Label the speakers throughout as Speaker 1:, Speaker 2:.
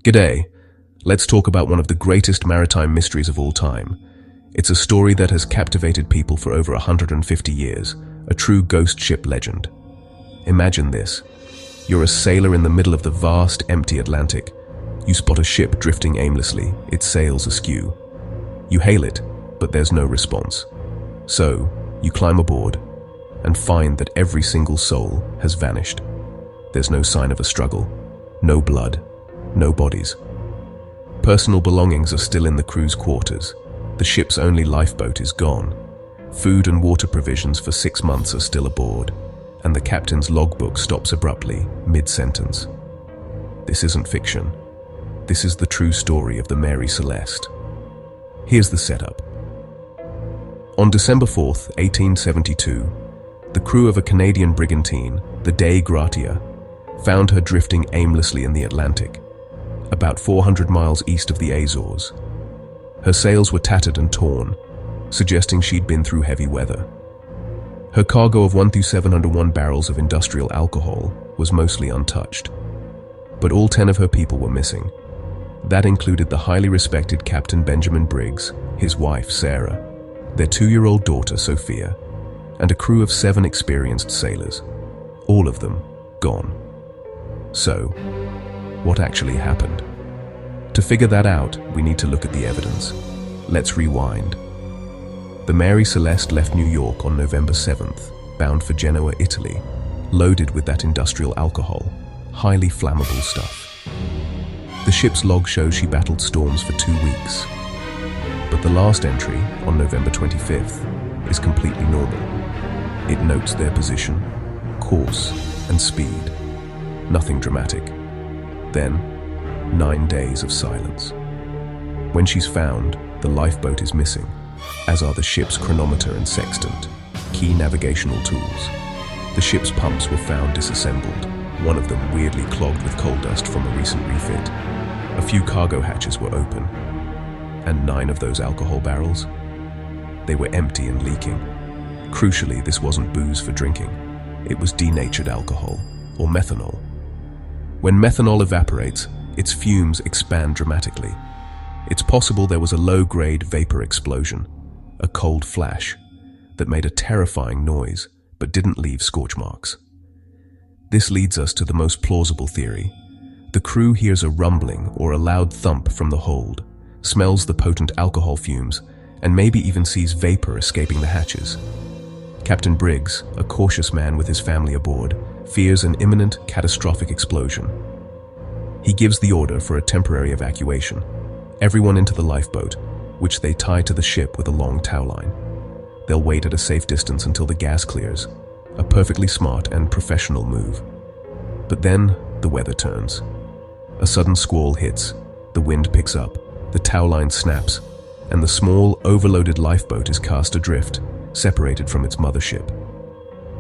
Speaker 1: G'day. Let's talk about one of the greatest maritime mysteries of all time. It's a story that has captivated people for over 150 years, a true ghost ship legend. Imagine this. You're a sailor in the middle of the vast, empty Atlantic. You spot a ship drifting aimlessly, its sails askew. You hail it, but there's no response. So, you climb aboard and find that every single soul has vanished. There's no sign of a struggle, no blood, no bodies. Personal belongings are still in the crew's quarters. The ship's only lifeboat is gone. Food and water provisions for 6 months are still aboard, and the captain's logbook stops abruptly, mid-sentence. This isn't fiction. This is the true story of the Mary Celeste. Here's the setup. On December 4th, 1872, the crew of a Canadian brigantine, the Dei Gratia, found her drifting aimlessly in the Atlantic, about 400 miles east of the Azores. Her sails were tattered and torn, suggesting she'd been through heavy weather. Her cargo of 1,701 barrels of industrial alcohol was mostly untouched, but all 10 of her people were missing. That included the highly respected Captain Benjamin Briggs, his wife Sarah, their 2-year-old daughter Sophia, and a crew of 7 experienced sailors, all of them gone. So, what actually happened? To figure that out, we need to look at the evidence. Let's rewind. The Mary Celeste left New York on November 7th, bound for Genoa, Italy, loaded with that industrial alcohol, highly flammable stuff. The ship's log shows she battled storms for 2 weeks. But the last entry, on November 25th, is completely normal. It notes their position, course, and speed. Nothing dramatic. Then, 9 days of silence. When she's found, the lifeboat is missing, as are the ship's chronometer and sextant, key navigational tools. The ship's pumps were found disassembled, one of them weirdly clogged with coal dust from a recent refit. A few cargo hatches were open, and 9 of those alcohol barrels? They were empty and leaking. Crucially, this wasn't booze for drinking. It was denatured alcohol, or methanol. When methanol evaporates, its fumes expand dramatically. It's possible there was a low-grade vapor explosion, a cold flash, that made a terrifying noise but didn't leave scorch marks. This leads us to the most plausible theory. The crew hears a rumbling or a loud thump from the hold, smells the potent alcohol fumes, and maybe even sees vapor escaping the hatches. Captain Briggs, a cautious man with his family aboard, fears an imminent, catastrophic explosion. He gives the order for a temporary evacuation. Everyone into the lifeboat, which they tie to the ship with a long towline. They'll wait at a safe distance until the gas clears, a perfectly smart and professional move. But then, the weather turns. A sudden squall hits, the wind picks up, the towline snaps, and the small, overloaded lifeboat is cast adrift, separated from its mothership.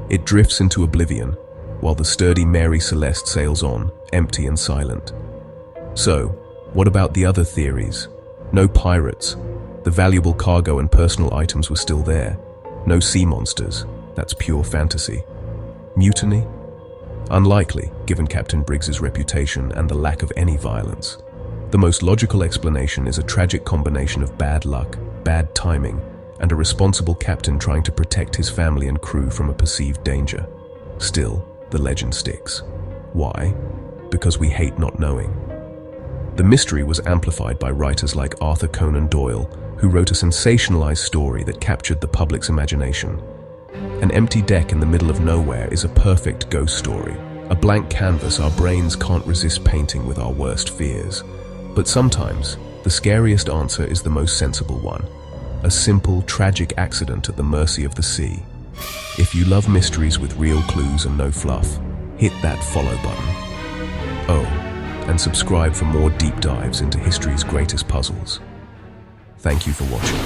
Speaker 1: It drifts into oblivion, while the sturdy Mary Celeste sails on, empty and silent. So, what about the other theories? No pirates. The valuable cargo and personal items were still there. No sea monsters. That's pure fantasy. Mutiny? Unlikely, given Captain Briggs's reputation and the lack of any violence. The most logical explanation is a tragic combination of bad luck, bad timing, and a responsible captain trying to protect his family and crew from a perceived danger. Still, the legend sticks. Why? Because we hate not knowing. The mystery was amplified by writers like Arthur Conan Doyle, who wrote a sensationalized story that captured the public's imagination. An empty deck in the middle of nowhere is a perfect ghost story, a blank canvas our brains can't resist painting with our worst fears. But sometimes, the scariest answer is the most sensible one. A simple, tragic accident at the mercy of the sea. If you love mysteries with real clues and no fluff, hit that follow button. Oh, and subscribe for more deep dives into history's greatest puzzles. Thank you for watching.